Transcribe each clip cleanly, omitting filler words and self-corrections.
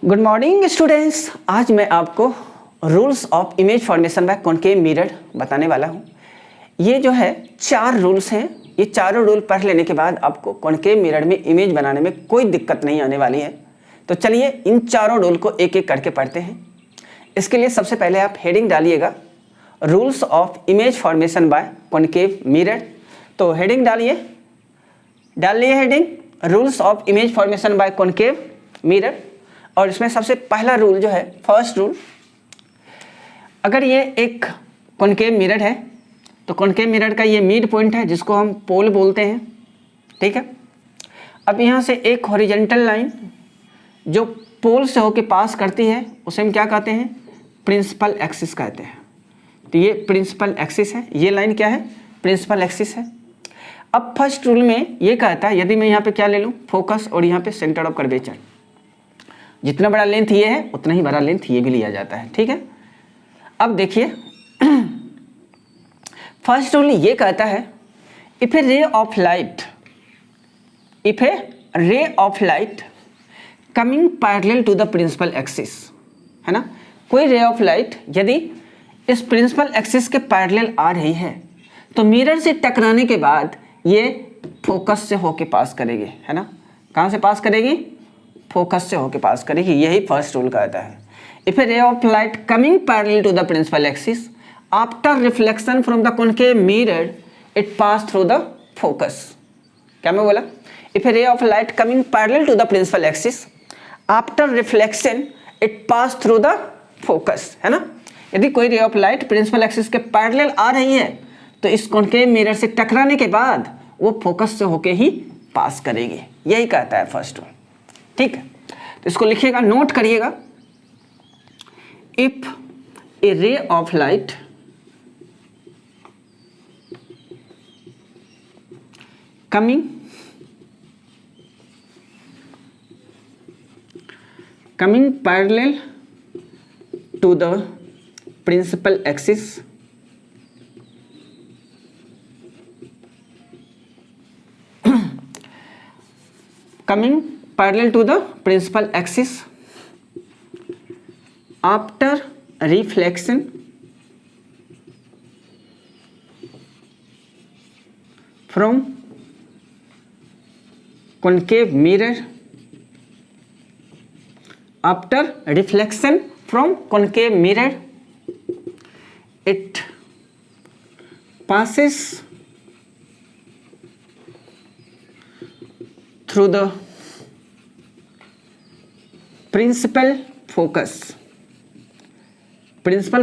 Good morning students. आज मैं आपको rules of image formation by concave mirror बताने वाला हूँ। ये जो है 4 रूल्स हैं। ये चारों रूल पढ़ लेने के बाद आपको कॉनकेव मिरर में इमेज बनाने में कोई दिक्कत नहीं आने वाली है। तो चलिए इन चारों रूल को एक एक करके पढ़ते हैं। इसके लिए सबसे पहले आप हेडिंग डालिएगा, rules of image formation by concave mirror. तो हेडिंग डाल लिए heading, rules of image formation by concave mirror. और इसमें सबसे पहला रूल जो है, फर्स्ट रूल, अगर ये एक कॉनकेव मिरर है तो कॉनकेव मिरर का ये मिड पॉइंट है जिसको हम पोल बोलते हैं, ठीक है। अब यहाँ से एक हॉरिजॉन्टल लाइन जो पोल से होके पास करती है उसे हम क्या कहते हैं? प्रिंसिपल एक्सिस कहते हैं। तो ये प्रिंसिपल एक्सिस है, ये लाइन क्या है? प्रिंसिपल एक्सिस है। अब फर्स्ट रूल में ये कहता है, यदि मैं यहाँ पे क्या ले लूँ? फोकस, और यहाँ पे सेंटर ऑफ कर्वेचर। जितना बड़ा लेंथ ये है उतना ही बड़ा लेंथ ये भी लिया जाता है, ठीक है। अब देखिए फर्स्ट रूल ये कहता है, if a ray of light coming parallel to the principal axis, है ना, कोई रे ऑफ लाइट यदि इस प्रिंसिपल एक्सिस के पैरेलल आ रही है तो मिरर से टकराने के बाद ये फोकस से होके पास करेगी, है ना। कहाँ से पास करेगी? फोकस से होके पास करेगी। यही फर्स्ट रूल कहता है। If a ray of light coming parallel to the principal axis after reflection from the concave mirror it pass through the focus. क्या मैं बोला? If a ray of light coming parallel to the principal axis after reflection it pass through the focus, है ना। यदि कोई ray of light principal axis के parallel आ रही है तो इस कॉनकेव मिरर से टकराने के बाद वो फोकस से होके ही पास करेगी। यही कहता है फर्स्ट रूल, ठीक है। तो इसको लिखिएगा, नोट करिएगा। If a ray of light coming parallel to the principal axis after reflection from concave mirror it passes through the principal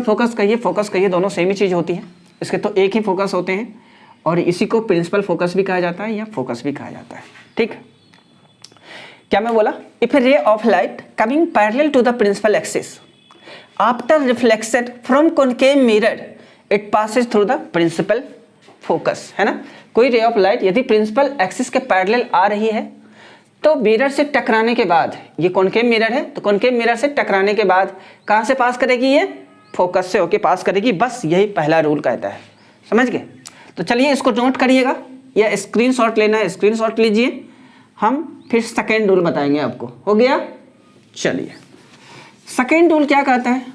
focus कहिए, फोकस कहिए, दोनों सेम ही चीज़ होती है। इसके तो एक ही फोकस होते हैं और इसी को प्रिंसिपल फोकस भी कहा जाता है या फोकस भी कहा जाता है, ठीक। क्या मैं बोला? If a ray of light coming parallel to the principal axis after reflection from concave mirror it passes through the principal focus, है ना। कोई रे ऑफ लाइट यदि प्रिंसिपल एक्सिस के पैरेलल आ रही है तो मिरर से टकराने के बाद, ये कॉनकेव मिरर है तो कॉनकेव मिरर से टकराने के बाद कहाँ से पास करेगी? ये फोकस से होके पास करेगी। बस यही पहला रूल कहता है, समझ गए। तो चलिए इसको नोट करिएगा या स्क्रीनशॉट लेना है स्क्रीनशॉट लीजिए, हम फिर सेकेंड रूल बताएंगे आपको। हो गया? चलिए सेकेंड रूल क्या कहता है?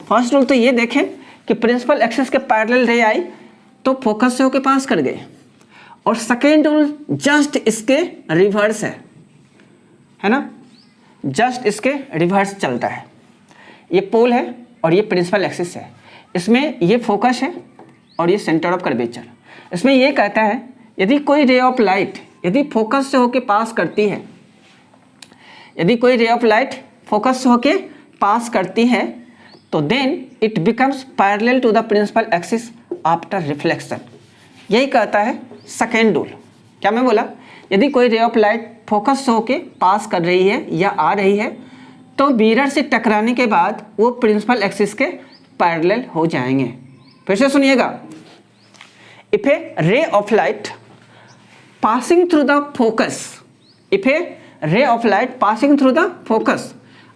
फर्स्ट रूल तो ये देखें कि प्रिंसिपल एक्सिस के पैरेलल रे आई तो फोकस से होके पास कर गए, और सेकेंड रूल जस्ट इसके रिवर्स है ना, जस्ट इसके रिवर्स चलता है। ये पोल है और ये प्रिंसिपल एक्सिस है, इसमें ये फोकस है और ये सेंटर ऑफ कर्वेचर। इसमें ये कहता है यदि कोई रे ऑफ लाइट यदि फोकस से होके पास करती है, यदि कोई रे ऑफ लाइट फोकस से होके पास करती है तो then it becomes parallel to the principal axis after reflection. यही कहता है सेकेंड रूल। क्या मैं बोला? यदि कोई रे ऑफ लाइट फोकस से होके पास कर रही है या आ रही है तो मिरर से टकराने के बाद वो प्रिंसिपल एक्सिस के पैरेलल हो जाएंगे। फिर से सुनिएगा, if a ray of light passing through the focus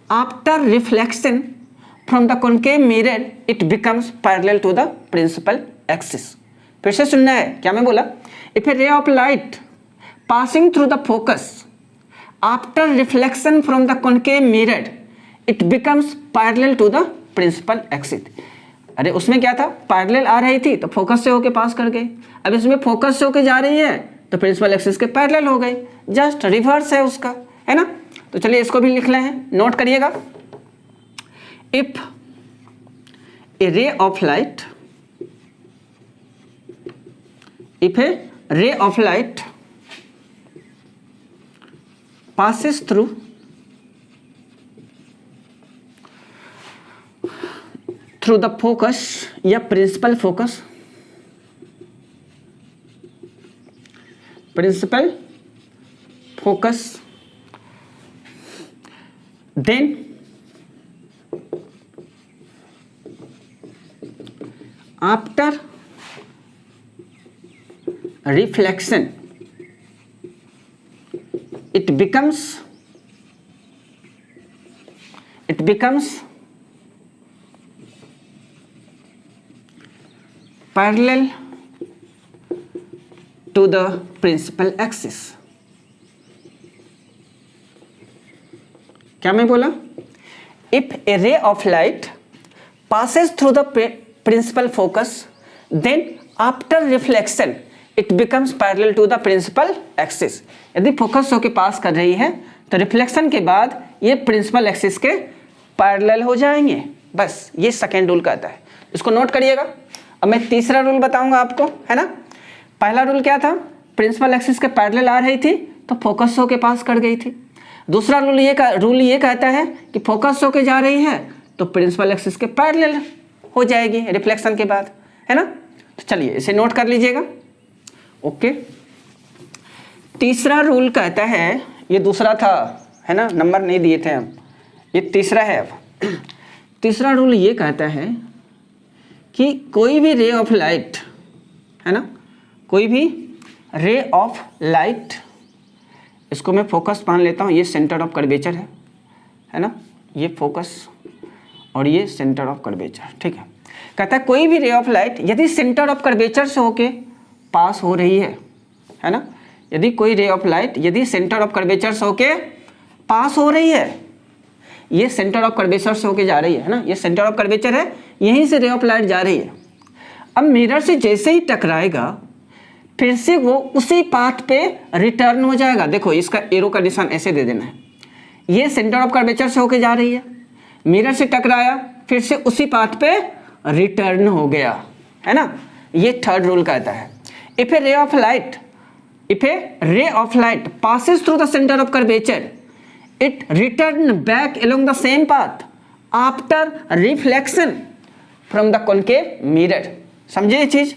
after reflection from the concave mirror it becomes parallel to the principal axis. फिर से सुनना है, क्या मैं बोला? If a ray of light passing through the focus after reflection from the concave mirror it becomes parallel to the principal axis. अरे उसमें क्या था, पैरेलल आ रही थी तो फोकस से होके पास कर गई, अब इसमें फोकस से होके जा रही है तो प्रिंसिपल एक्सिस के पैरेलल हो गई, जस्ट रिवर्स है उसका, है ना। तो चलिए इसको भी लिख रहे हैं, नोट करिएगा। If a ray of light, if a ray of light passes through the focus या principal focus, then after reflection it becomes parallel to the principal axis। क्या मैं बोला, if a ray of light passes through the principal focus then after reflection it becomes parallel to the principal axis। यदि focus होके पास कर रही है तो reflection के बाद ये प्रिंसिपल एक्सिस के पैरेलल हो जाएंगे, बस ये सेकेंड रूल कहता है, इसको नोट करिएगा। अब मैं तीसरा रूल बताऊंगा आपको, है ना। पहला रूल क्या था, प्रिंसिपल एक्सिस के पैरेलल आ रही थी तो फोकस होके पास कर गई थी। दूसरा रूल ये कहता है कि फोकस होके जा रही है तो प्रिंसिपल एक्सिस के पैरेलल हो जाएगी रिफ्लेक्शन के बाद, है ना। तो चलिए इसे नोट कर लीजिएगा, ओके। तीसरा रूल कहता है, ये दूसरा था, है ना, नंबर नहीं दिए थे हम, ये तीसरा है। अब तीसरा रूल ये कहता है कि कोई भी रे ऑफ लाइट, है ना, कोई भी रे ऑफ लाइट, इसको मैं फोकस मान लेता हूँ, ये सेंटर ऑफ कर्वेचर है ना, ये फोकस और ये सेंटर ऑफ कर्वेचर, ठीक है। कहता है कोई भी रे ऑफ लाइट यदि सेंटर ऑफ कर्वेचर से होके पास हो रही है ना, यदि कोई रे ऑफ लाइट यदि सेंटर ऑफ कर्वेचर से होके पास हो रही है, ये सेंटर ऑफ कर्वेचर से होके जा रही है ना, ये सेंटर ऑफ कर्वेचर है, यहीं से रे ऑफ लाइट जा रही है। अब मिरर से जैसे ही टकराएगा फिर से वो उसी पाथ पे रिटर्न हो जाएगा। देखो इसका एरो का निशान ऐसे दे देना है, ये सेंटर ऑफ कर्वेचर से होके जा रही है, मिरर से टकराया फिर से उसी पाथ पे रिटर्न हो गया, है ना। ये थर्ड रूल कहता है if a ray of light passes through the center of curvature it return back along the same path after reflection from the concave mirror। समझे ये चीज,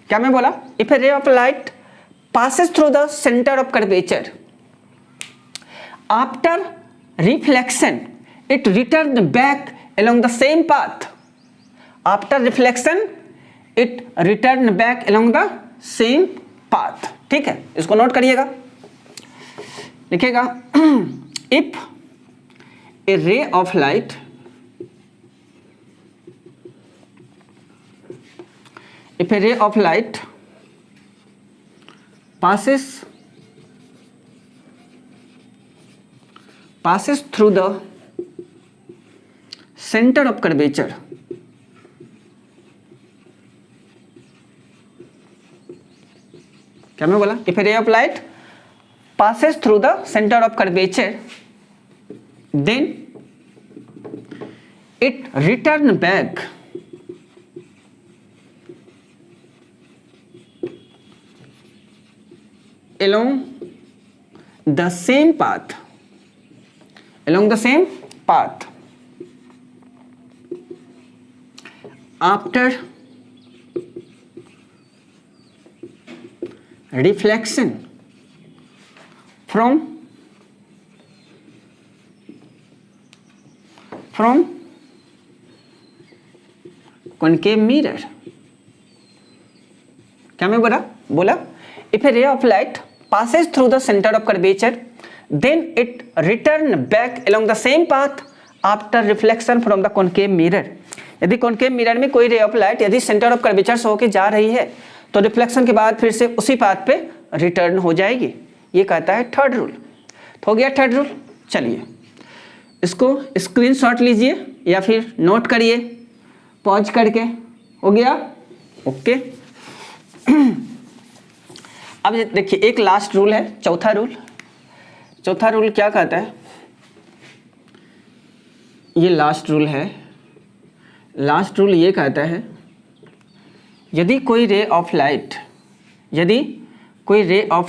क्या मैं बोला, if a ray of light passes through the center of curvature after reflection it return back along the same path after reflection it return back along the same path, ठीक है। इसको note करिएगा, लिखिएगा if a ray of light passes through the center of curvature क्या मैं बोला, if a ray of light passes through the center of curvature then it return back along the same path after reflection from concave mirror। क्या मैं बोला if a ray of light passes through the center of curvature then it return back along the same path after reflection from the concave mirror। यदि concave mirror में कोई ray of light यदि center of curvature से होके जा रही है तो रिफ्लेक्शन के बाद फिर से उसी पाथ पे रिटर्न हो जाएगी, ये कहता है थर्ड रूल। तो हो गया थर्ड रूल। चलिए इसको स्क्रीनशॉट लीजिए या फिर नोट करिए पॉज करके। हो गया? ओके। अब देखिए एक लास्ट रूल है, चौथा रूल। चौथा रूल क्या कहता है? ये लास्ट रूल है। लास्ट रूल ये कहता है यदि कोई ray of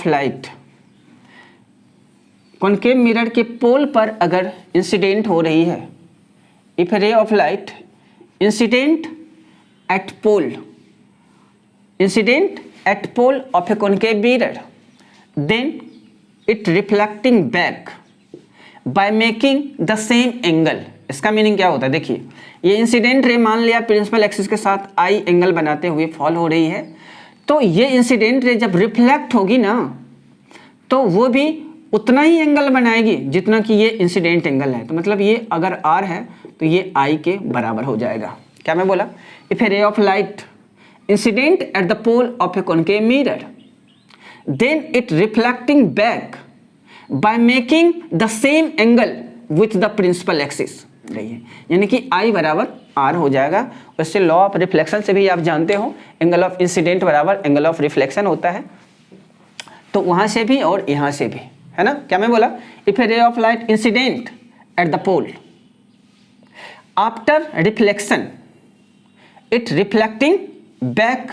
light concave mirror के पोल पर अगर इंसिडेंट हो रही है, if ray of light incident at pole of a concave mirror, then it reflecting back by making the same angle. इसका मीनिंग क्या होता है? देखिए ये इंसिडेंट रे मान लिया प्रिंसिपल एक्सिस के साथ आई एंगल बनाते हुए फॉल हो रही है, तो ये इंसिडेंट रे जब रिफ्लेक्ट होगी ना तो वो भी उतना ही एंगल बनाएगी जितना कि ये इंसिडेंट एंगल है। तो मतलब ये अगर आर है तो ये आई के बराबर हो जाएगा। क्या मैं बोला? If a ray of light incident at the pole of a concave mirror, then it reflecting back by making the same angle with the principal axis. यानी कि I बराबर R हो जाएगा। उससे लॉ ऑफ रिफ्लेक्शन से भी आप जानते हो एंगल ऑफ इंसिडेंट बराबर एंगल ऑफ रिफ्लेक्शन होता है, तो वहां से भी और यहां से भी, है ना? क्या मैं बोला? If a ray of light incident at the pole after reflection it reflecting back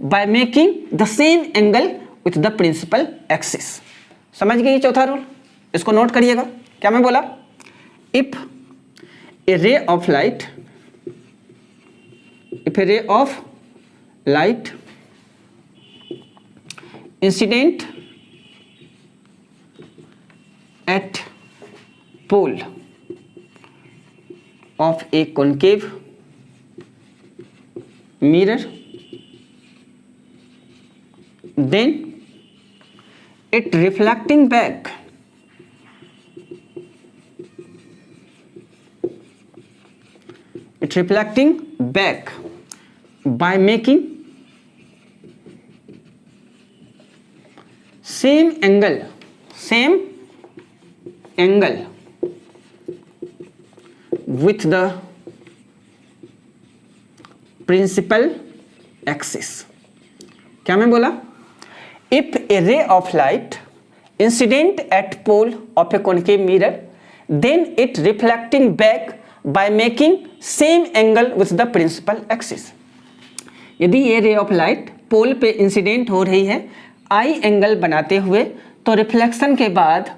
by making the same angle with the principal axis. समझ गए ये चौथा रूल? इसको नोट करिएगा। क्या मैं बोला? If a ray of light incident at pole of a concave mirror, then it reflecting back by making same angle with the principal axis। क्या मैं बोला? If a ray of light incident at pole of a concave mirror, then it reflecting back by making same angle with the principal axis। यदि ये रे of light pole पे incident हो रही है आई एंगल बनाते हुए, तो रिफ्लेक्शन के बाद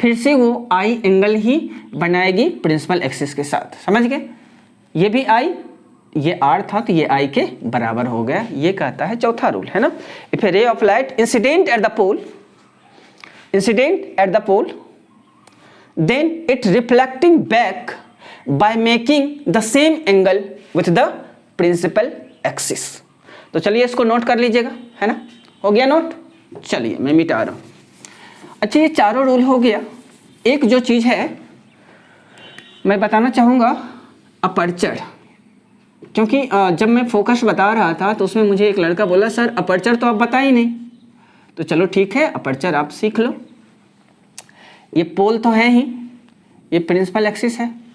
फिर से वो आई एंगल ही बनाएगी प्रिंसिपल एक्सिस के साथ। समझ गए? ये भी आई, ये आर था तो ये आई के बराबर हो गया। ये कहता है चौथा रूल, है ना? If a ray of light incident at the pole then it reflecting back by making the same angle with the principal axis। तो चलिए इसको नोट कर लीजिएगा, है ना? हो गया नोट? चलिए मैं मिटा रहा हूं। अच्छा ये चारों रूल हो गया। एक जो चीज़ है मैं बताना चाहूँगा, अपर्चर। क्योंकि जब मैं फोकस बता रहा था तो उसमें मुझे एक लड़का बोला सर अपर्चर तो आप बता ही नहीं। तो चलो ठीक है, अपर्चर आप सीख लो। ये पोल तो है ही, ये प्रिंसिपल एक्सिस है।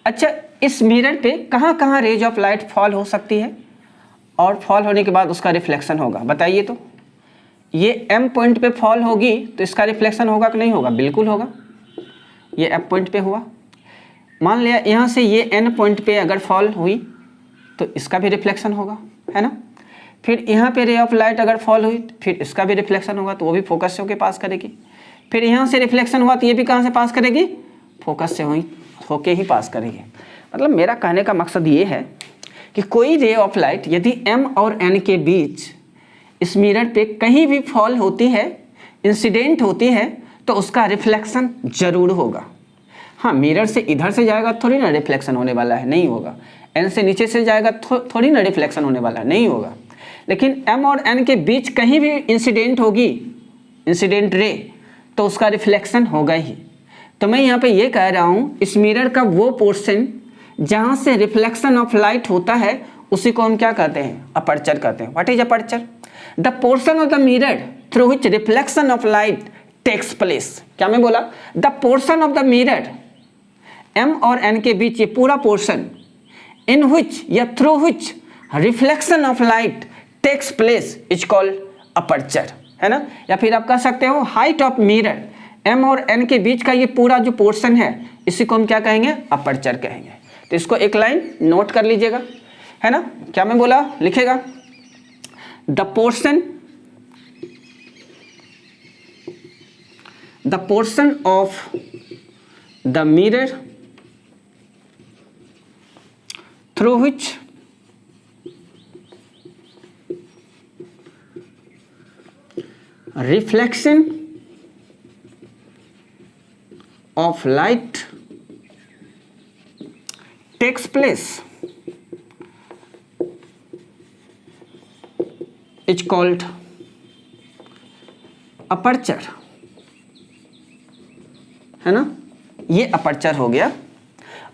अच्छा इस मिरर पे कहाँ कहाँ रेज ऑफ लाइट फॉल हो सकती है और फॉल होने के बाद उसका रिफ्लेक्शन होगा? बताइए तो। ये M पॉइंट पे फॉल होगी तो इसका रिफ्लेक्शन होगा कि नहीं होगा? बिल्कुल होगा। ये M पॉइंट पे हुआ, मान लिया यहाँ से ये N पॉइंट पे अगर फॉल हुई तो इसका भी रिफ्लेक्शन होगा, है ना? फिर यहाँ पे रे ऑफ लाइट अगर फॉल हुई फिर इसका भी रिफ्लेक्शन होगा, तो वो भी फोकस से होकर पास करेगी। फिर यहाँ से रिफ्लेक्शन हुआ तो ये भी कहाँ से पास करेगी? फोकस से होके ही पास करेगी। मतलब मेरा कहने का मकसद ये है कि कोई रे ऑफ लाइट यदि M और N के बीच इस मिरर पे कहीं भी फॉल होती है, इंसिडेंट होती है, तो उसका रिफ्लेक्शन जरूर होगा। हाँ, मिरर से इधर से जाएगा थोड़ी ना रिफ्लेक्शन होने वाला है, नहीं होगा। N से नीचे से जाएगा थोड़ी ना रिफ्लेक्शन होने वाला है, नहीं होगा। लेकिन M और N के बीच कहीं भी इंसिडेंट होगी, इंसिडेंट रे, तो उसका रिफ्लेक्शन होगा ही। तो मैं यहाँ पे ये कह रहा हूँ इस मिरर का वो पोर्शन जहाँ से रिफ्लेक्शन ऑफ लाइट होता है उसी को हम क्या कहते हैं? अपर्चर कहते हैं। What is aperture? The portion of the mirror through which reflection of light takes place. क्या मैं बोला? The portion of the mirror m और n के बीच ये पूरा पोर्शन इन which या through which reflection of light takes place is called aperture, है ना। या फिर आप कह सकते हो हाइट ऑफ मिरर m और n के बीच का ये पूरा जो पोर्शन है इसी को हम क्या कहेंगे, अपर्चर कहेंगे। तो इसको एक लाइन नोट कर लीजिएगा, है ना। क्या मैं बोला, लिखेगा the portion of the mirror through which reflection of light takes place is called aperture, है ना। ये अपर्चर हो गया।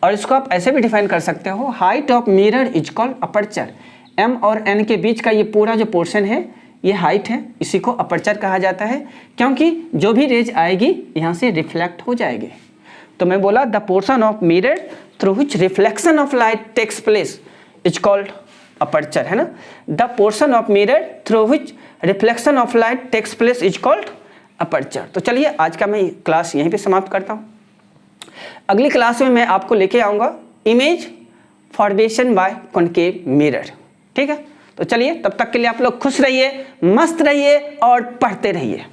और इसको आप ऐसे भी डिफाइन कर सकते हो, height of mirror is called aperture. m और n के बीच का ये पूरा जो पोर्शन है ये हाइट है, इसी को अपर्चर कहा जाता है, क्योंकि जो भी रेज आएगी यहाँ से रिफ्लेक्ट हो जाएगी। तो मैं बोला the portion of mirror through which reflection of light takes place is called aperture, है ना। The portion of mirror through which reflection of light takes place is called aperture. तो चलिए आज का मैं क्लास यहीं पे समाप्त करता हूँ। अगली क्लास में मैं आपको लेके आऊँगा image formation by concave mirror, ठीक है। तो चलिए तब तक के लिए आप लोग खुश रहिए, मस्त रहिए और पढ़ते रहिए।